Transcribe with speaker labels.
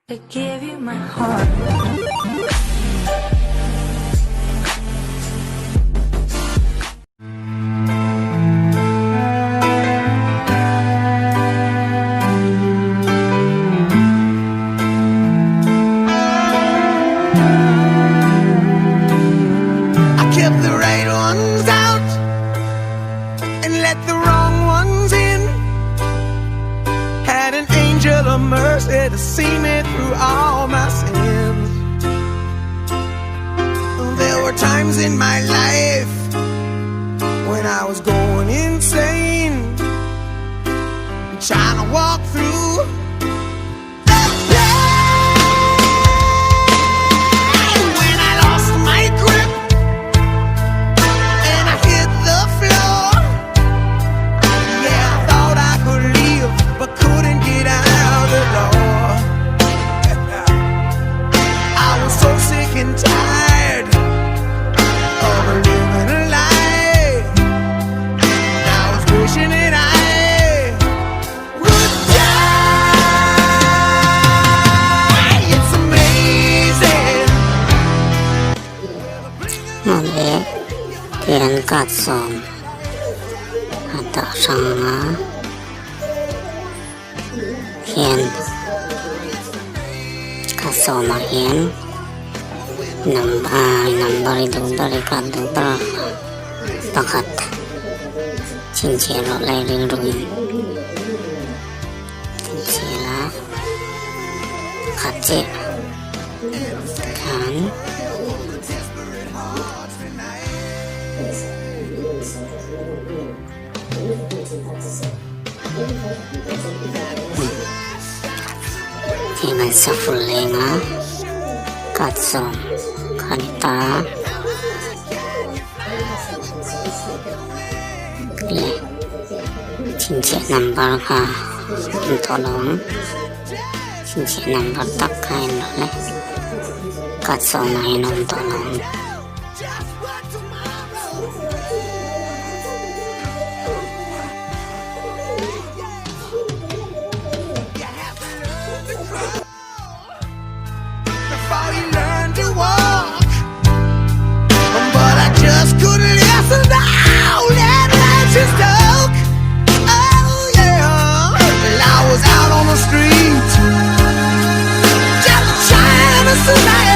Speaker 1: To give you my heart.
Speaker 2: I kept the right ones out and let the wrong ones in. Had an angel of mercy to see me through all my sins. There were times in my life when I was going insane, trying to walk through the pain. When I lost my grip and I hit the floor, yeah, I thought I could leave, but couldn't get out the door. I was so sick and tired of living a lie. I was wishing that I would die. It's amazing.
Speaker 3: 我哋點格送係搭上啦，顯格送嘛顯number itu berikat tu berpakat cincin oleh rinduin cincin kace kan Jangan sefulenga katsum kanita le cincin number ka tolong cincin number tak kain le katsum mainom tolong
Speaker 2: Before you learn to walk, but I just couldn't listen to all that righteous talk. Oh yeah, and I was out on the street just trying to survive.